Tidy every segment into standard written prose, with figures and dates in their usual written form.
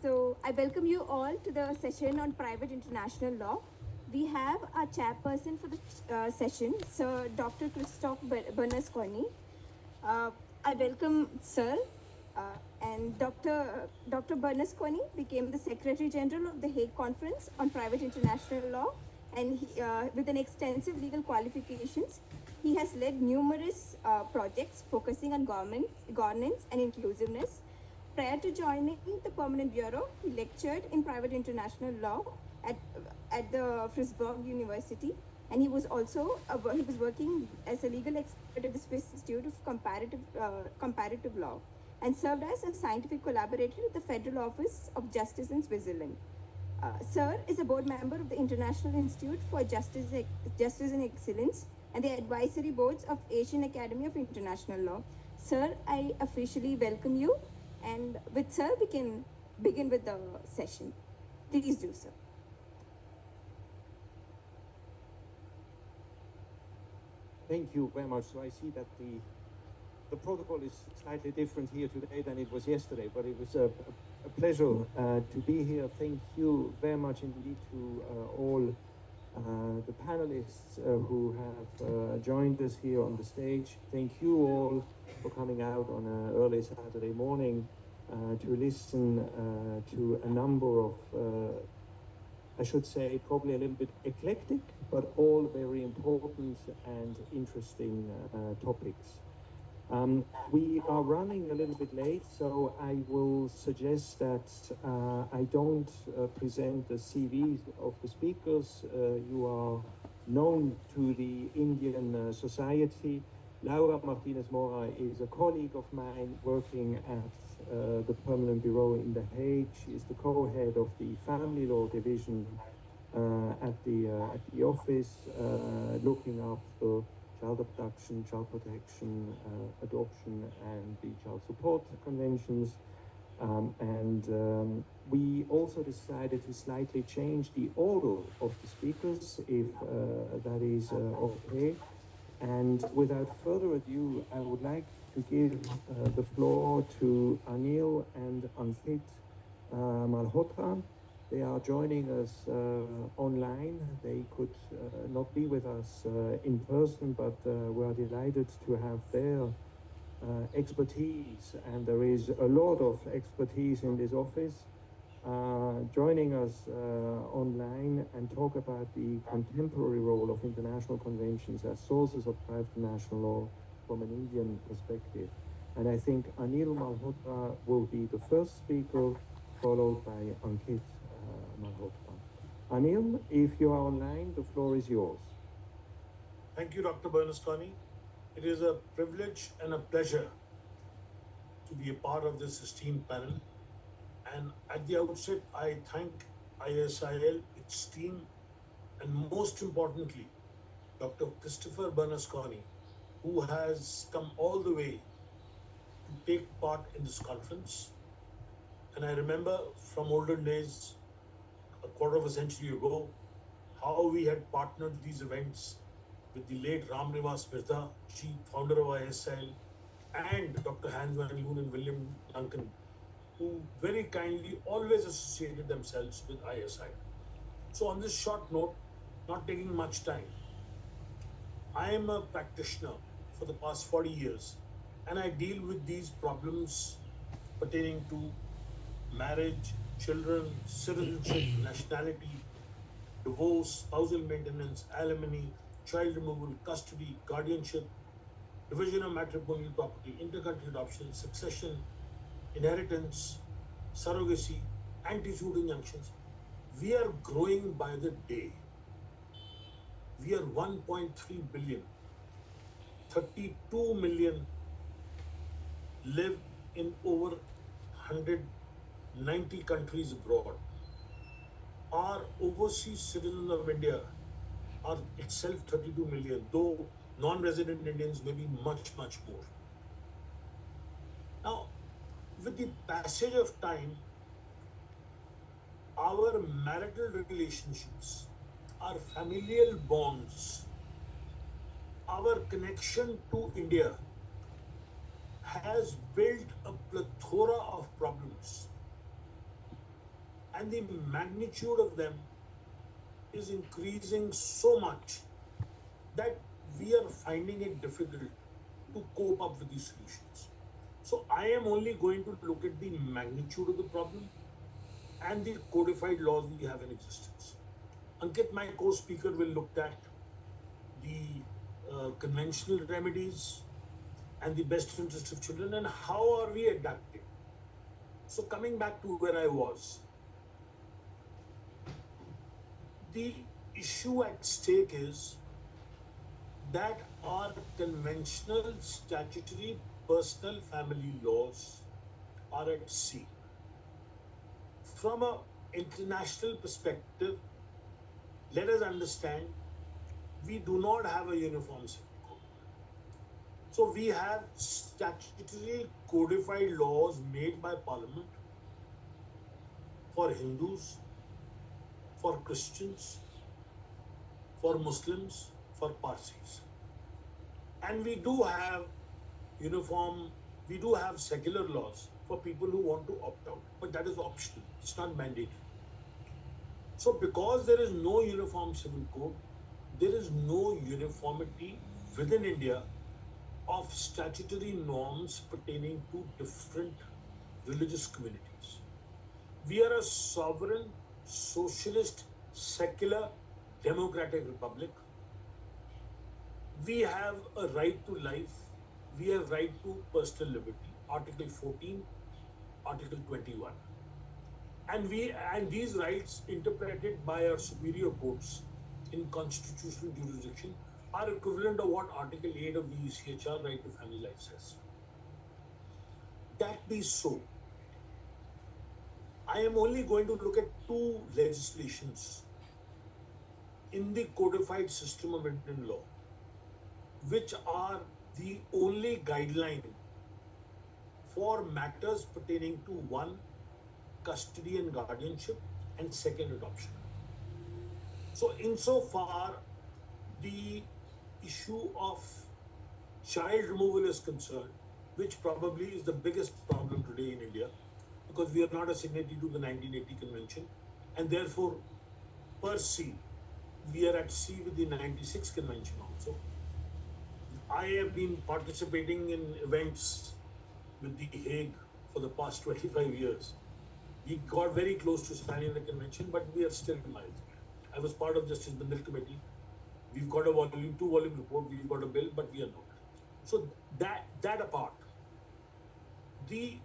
So I welcome you all to the session on private international law. We have our chairperson for the session, Sir Dr. Christoph Bernasconi. I welcome Sir and Dr. Bernasconi became the Secretary General of the Hague Conference on Private International Law, and with an extensive legal qualifications, he has led numerous projects focusing on governance and inclusiveness. Prior to joining the Permanent Bureau, he lectured in private international law at, at the Frisburg University, and he was also he was working as a legal expert at the Swiss Institute of Comparative Law, and served as a scientific collaborator at the Federal Office of Justice in Switzerland. Sir is a board member of the International Institute for Justice and Excellence and the advisory boards of Asian Academy of International Law. Sir, I officially welcome you, and with Sir, we can begin with the session. Please do, sir. Thank you very much. So I see that the protocol is slightly different here today than it was yesterday, but it was a pleasure to be here. Thank you very much indeed to all the panelists who have joined us here on the stage. Thank you all for coming out on an early Saturday morning to listen to a number of I should say probably a little bit eclectic, but all very important and interesting topics. We are running a little bit late, so I will suggest that I don't present the CVs of the speakers. You are known to the Indian society. Laura Martinez Mora is a colleague of mine working at the Permanent Bureau in The Hague. She is the co-head of the Family Law Division at the office, looking after child abduction, child protection, adoption, and the child support conventions. We also decided to slightly change the order of the speakers, if that is okay. And without further ado, I would like to give the floor to Anil and Ankit Malhotra. They are joining us online. They could not be with us in person, but we are delighted to have their expertise, and there is a lot of expertise in this office, joining us online and talk about the contemporary role of international conventions as sources of private international law from an Indian perspective. And I think Anil Malhotra will be the first speaker, followed by Ankit Malhotra. Anil, if you are online, the floor is yours. Thank you, Dr. Bernasconi. It is a privilege and a pleasure to be a part of this esteemed panel. And at the outset, I thank ISIL, its team, and most importantly, Dr. Christopher Bernasconi, who has come all the way to take part in this conference. And I remember from olden days, a quarter of a century ago, how we had partnered these events with the late Ram Nivas Mirza, chief founder of ISIL, and Dr. Hans van Loon and William Duncan, who very kindly always associated themselves with ISI. So on this short note, not taking much time, I am a practitioner for the past 40 years, and I deal with these problems pertaining to marriage, children, citizenship, nationality, divorce, spousal maintenance, alimony, child removal, custody, guardianship, division of matrimonial property, intercountry adoption, succession, inheritance, surrogacy, anti-suit injunctions. We are growing by the day. We are 1.3 billion. 32 million live in over 190 countries abroad. Our overseas citizens of India are itself 32 million, though non-resident Indians may be much, much more. Now, with the passage of time, our marital relationships, our familial bonds, our connection to India has built a plethora of problems. and the magnitude of them is increasing so much that we are finding it difficult to cope up with these solutions. So I am only going to look at the magnitude of the problem and the codified laws we have in existence. Ankit, my co-speaker, will look at the conventional remedies and the best interest of children and how are we adapting. So coming back to where I was, the issue at stake is that our conventional statutory personal family laws are at sea. From an international perspective, let us understand we do not have a uniform civil code. So we have statutory codified laws made by Parliament for Hindus, for Christians, for Muslims, for Parsis. And we do have secular laws for people who want to opt out, but that is optional, it's not mandatory. So because there is no uniform civil code, there is no uniformity within India of statutory norms pertaining to different religious communities. We are a sovereign, socialist, secular, democratic republic. We have a right to life. We have right to personal liberty. Article 14, Article 21. And these rights interpreted by our superior courts in constitutional jurisdiction are equivalent of what Article 8 of the ECHR, right to family life, says. That be so, I am only going to look at two legislations in the codified system of Indian law, which are the only guideline for matters pertaining to one, custody and guardianship, and second, adoption. So insofar the issue of child removal is concerned, which probably is the biggest problem today in India, because we are not a signatory to the 1980 convention, and therefore per se we are at sea with the 96 convention also. I have been participating in events with the Hague for the past 25 years. We got very close to signing the convention, but we are still miles away. I was part of Justice Bindal committee. We've got a two-volume report, we've got a bill, but we are not. So that apart, the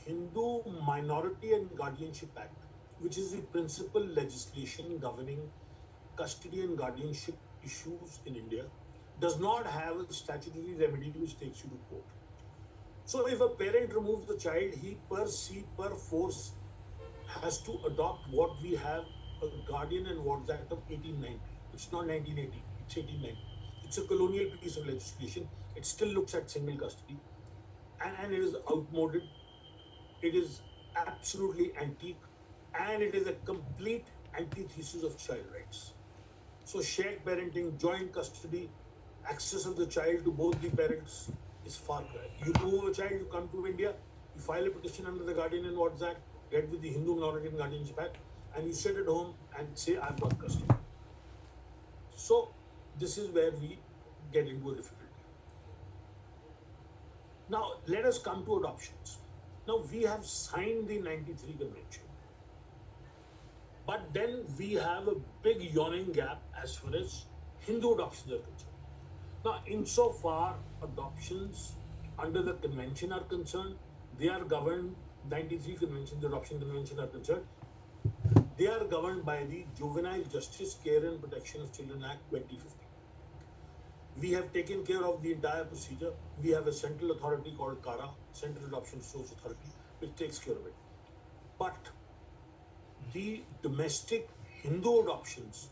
Hindu Minority and Guardianship Act, which is the principal legislation governing custody and guardianship issues in India, does not have a statutory remedy which takes you to court. So if a parent removes the child, he per se, per force, has to adopt what we have, a Guardian and Wards Act of 1890. It's not 1980, it's 1890. It's a colonial piece of legislation. It still looks at single custody, and it is outmoded. It is absolutely antique, and it is a complete antithesis of child rights. So shared parenting, joint custody, access of the child to both the parents is far cry. You move a child, you come to India, you file a petition under the Guardian and Wards Act, get with the Hindu Minority and Guardianship Act, and you sit at home and say, I've got custody. So this is where we get into a difficulty. Now let us come to adoptions. Now we have signed the 93 convention, but then we have a big yawning gap as far as Hindu adoptions are concerned. Now, insofar adoptions under the convention are concerned, they are governed, 93 convention, the adoption convention are concerned, they are governed by the Juvenile Justice, Care and Protection of Children Act 2015. We have taken care of the entire procedure. We have a central authority called CARA, Central Adoption Resource Authority, which takes care of it. But the domestic Hindu adoptions,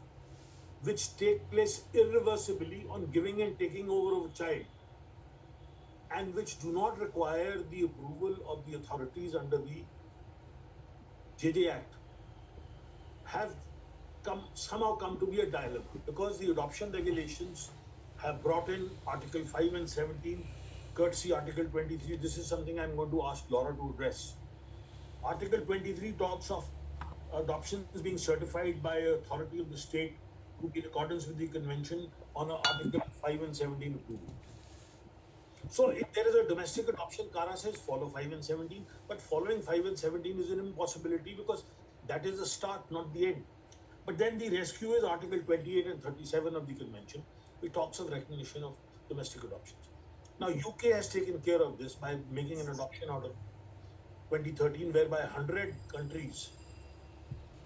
which take place irreversibly on giving and taking over of a child, and which do not require the approval of the authorities under the JJ Act, have somehow come to be a dilemma, because the adoption regulations have brought in Article 5 and 17, courtesy Article 23. This is something I'm going to ask Laura to address. Article 23 talks of adoption is being certified by an authority of the state to be in accordance with the convention on Article 5 and 17 approval. So if there is a domestic adoption, Kara says follow 5 and 17, but following 5 and 17 is an impossibility because that is the start, not the end. But then the rescue is Article 28 and 37 of the convention, which talks of recognition of domestic adoptions. Now, UK has taken care of this by making an adoption out of 2013, whereby 100 countries,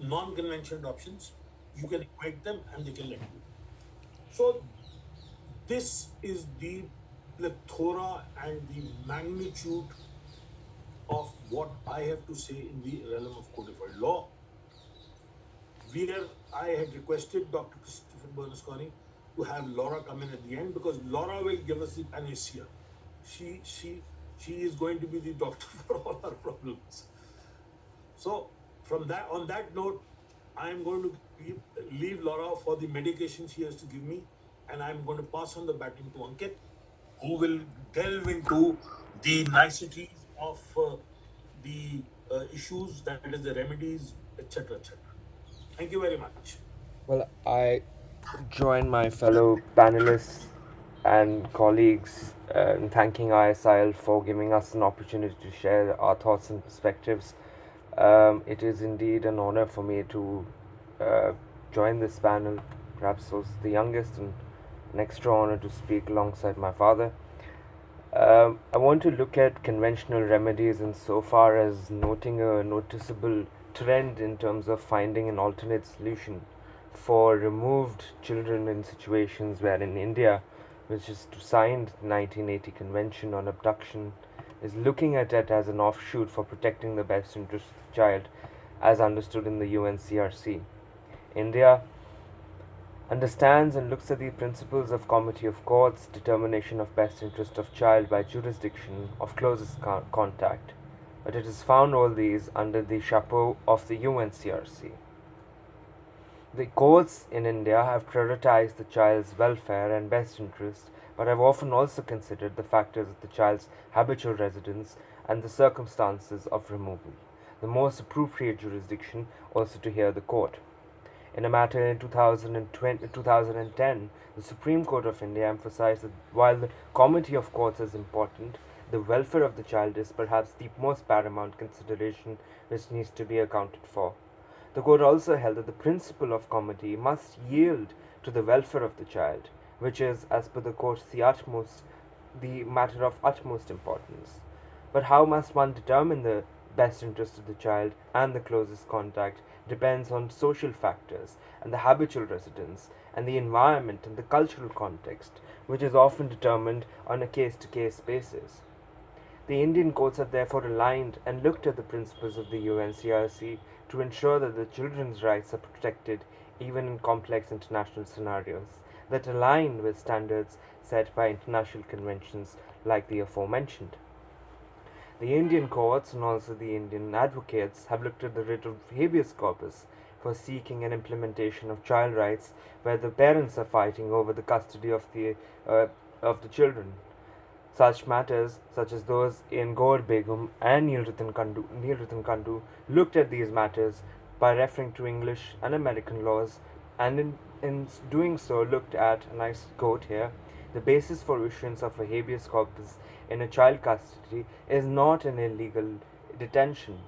non-conventional adoptions, you can equate them and they can let you. So this is the plethora and the magnitude of what I have to say in the realm of codified law, where I had requested Dr. Christopher Bernasconi to have Laura come in at the end because Laura will give us the panacea. She is going to be the doctor for all our problems. So on that note, I am going to leave Laura for the medication she has to give me, and I am going to pass on the baton to Ankit, who will delve into the niceties of the issues, that is the remedies, etc., etc. Thank you very much. Well, I join my fellow panelists and colleagues in thanking ISIL for giving us an opportunity to share our thoughts and perspectives. It is indeed an honor for me to join this panel, perhaps was the youngest, and an extra honor to speak alongside my father. I want to look at conventional remedies insofar as noting a noticeable trend in terms of finding an alternate solution for removed children in situations where in India, which is signed the 1980 Convention on Abduction, is looking at it as an offshoot for protecting the best interest of the child as understood in the UNCRC. India understands and looks at the principles of comity of courts, determination of best interest of child by jurisdiction of closest contact, but it has found all these under the chapeau of the UNCRC. The courts in India have prioritized the child's welfare and best interest, but have often also considered the factors of the child's habitual residence and the circumstances of removal, the most appropriate jurisdiction also to hear the court. In a matter in 2010, the Supreme Court of India emphasized that while the comity of courts is important, the welfare of the child is perhaps the most paramount consideration which needs to be accounted for. The court also held that the principle of comity must yield to the welfare of the child, which is, as per the court, the matter of utmost importance. But how must one determine the best interest of the child and the closest contact depends on social factors and the habitual residence and the environment and the cultural context, which is often determined on a case-to-case basis. The Indian courts have therefore aligned and looked at the principles of the UNCRC to ensure that the children's rights are protected even in complex international scenarios that align with standards set by international conventions like the aforementioned. The Indian courts and also the Indian advocates have looked at the writ of habeas corpus for seeking an implementation of child rights where the parents are fighting over the custody of the children. Such matters, such as those in Gaur Begum and Neelratan Kandu, looked at these matters by referring to English and American laws, and in doing so looked at, and I quote here, the basis for issuance of a habeas corpus in a child custody is not an illegal detention,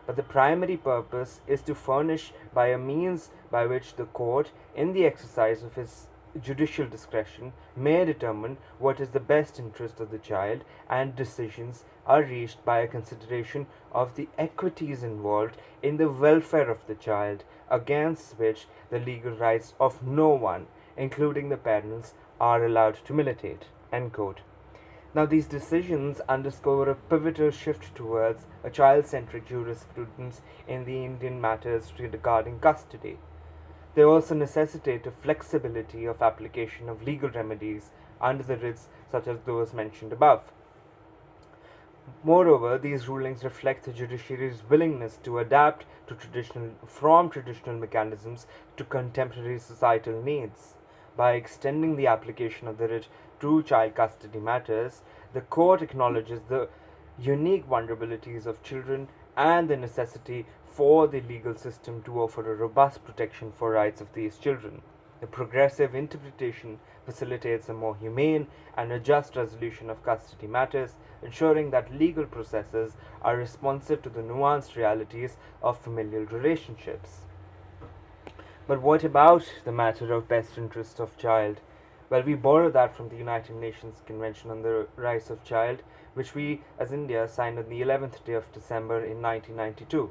but the primary purpose is to furnish by a means by which the court, in the exercise of its judicial discretion, may determine what is the best interest of the child, and decisions are reached by a consideration of the equities involved in the welfare of the child, against which the legal rights of no one, including the parents, are allowed to militate. End quote. Now, these decisions underscore a pivotal shift towards a child-centric jurisprudence in the Indian matters regarding custody. They also necessitate a flexibility of application of legal remedies under the writs such as those mentioned above. Moreover, these rulings reflect the judiciary's willingness to adapt to traditional mechanisms to contemporary societal needs. By extending the application of the writ to child custody matters, the court acknowledges the unique vulnerabilities of children and the necessity for the legal system to offer a robust protection for rights of these children. The progressive interpretation facilitates a more humane and a just resolution of custody matters, ensuring that legal processes are responsive to the nuanced realities of familial relationships. But what about the matter of best interest of child? Well, we borrow that from the United Nations Convention on the Rights of Child, which we as India signed on the 11th day of December in 1992.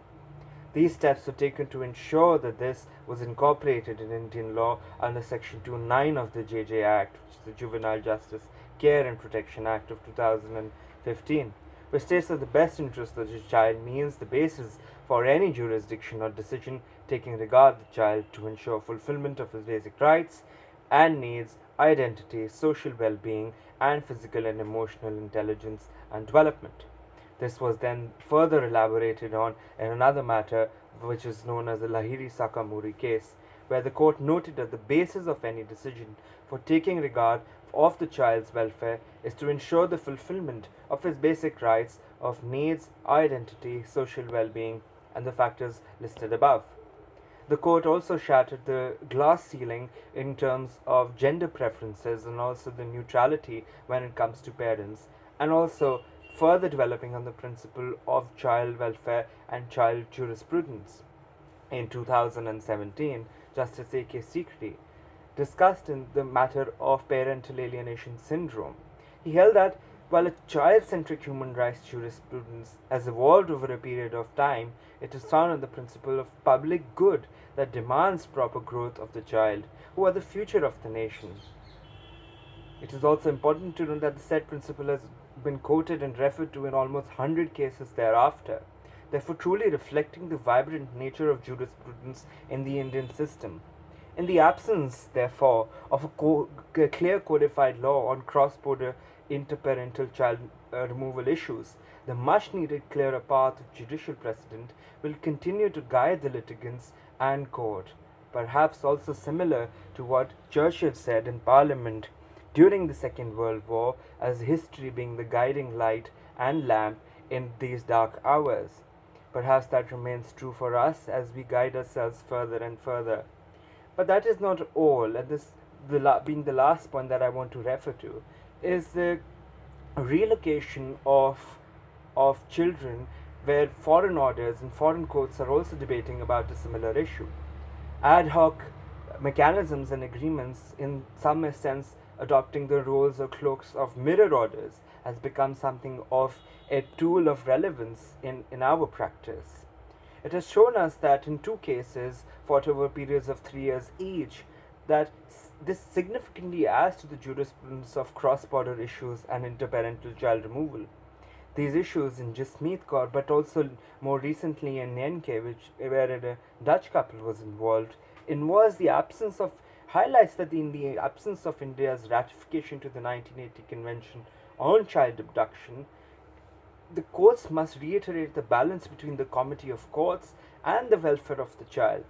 These steps were taken to ensure that this was incorporated in Indian law under Section 29 of the JJ Act, which is the Juvenile Justice Care and Protection Act of 2015, which states that the best interest of the child means the basis for any jurisdiction or decision taking regard the child to ensure fulfillment of his basic rights and needs, identity, social well-being, and physical and emotional intelligence and development. This was then further elaborated on in another matter which is known as the Lahiri Sakamuri case, where the court noted that the basis of any decision for taking regard of the child's welfare is to ensure the fulfillment of his basic rights of needs, identity, social well-being, and the factors listed above. The court also shattered the glass ceiling in terms of gender preferences and also the neutrality when it comes to parents, and also further developing on the principle of child welfare and child jurisprudence. In 2017, Justice A.K. Sikri discussed in the matter of parental alienation syndrome. He held that while a child-centric human rights jurisprudence has evolved over a period of time, it is found on the principle of public good that demands proper growth of the child, who are the future of the nation. It is also important to note that the said principle has been quoted and referred to in almost 100 cases thereafter, therefore truly reflecting the vibrant nature of jurisprudence in the Indian system. In the absence, therefore, of a clear codified law on cross-border interparental child removal issues, the much-needed clearer path of judicial precedent will continue to guide the litigants and court, perhaps also similar to what Churchill said in Parliament during the Second World War, as history being the guiding light and lamp in these dark hours. Perhaps that remains true for us as we guide ourselves further and further. But that is not all, and this being the last point that I want to refer to, is the relocation of children, where foreign orders and foreign courts are also debating about a similar issue. Ad hoc mechanisms and agreements, in some sense adopting the roles or cloaks of mirror orders, has become something of a tool of relevance in our practice. It has shown us that in two cases, fought over periods of 3 years each, that this significantly adds to the jurisprudence of cross-border issues and interparental child removal. These issues in Jasmeet Kaur, but also more recently in NK, where a Dutch couple was involved, involves the absence of highlights that in the absence of India's ratification to the 1980 Convention on Child Abduction, the courts must reiterate the balance between the comity of courts and the welfare of the child.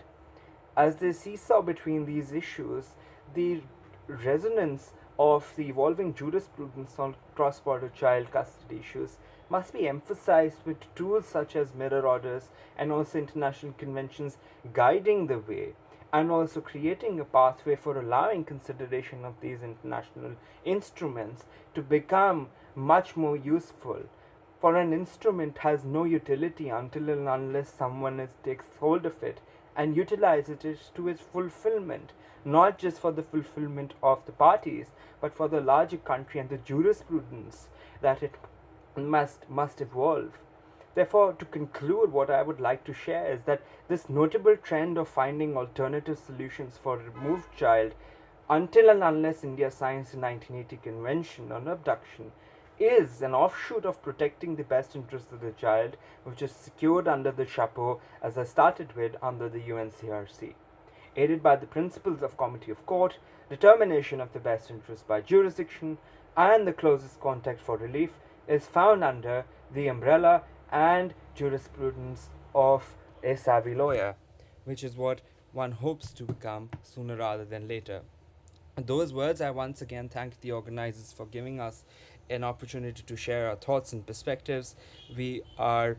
As they seesaw between these issues, the resonance of the evolving jurisprudence on cross-border child custody issues must be emphasized with tools such as mirror orders and also international conventions guiding the way, and also creating a pathway for allowing consideration of these international instruments to become much more useful. For an instrument has no utility until and unless someone takes hold of it and utilizes it to its fulfillment, not just for the fulfillment of the parties, but for the larger country and the jurisprudence that it must evolve. Therefore, to conclude, what I would like to share is that this notable trend of finding alternative solutions for a removed child, until and unless India signs the 1980 Convention on Abduction, is an offshoot of protecting the best interests of the child, which is secured under the chapeau, as I started with, under the UNCRC. Aided by the principles of comity of court, determination of the best interest by jurisdiction, and the closest contact for relief is found under the umbrella and jurisprudence of a savvy lawyer, which is what one hopes to become sooner rather than later. With those words, I once again thank the organizers for giving us an opportunity to share our thoughts and perspectives. We are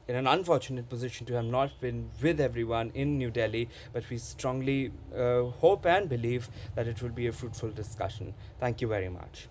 in an unfortunate position to have not been with everyone in New Delhi, but we strongly hope and believe that it will be a fruitful discussion. Thank you very much.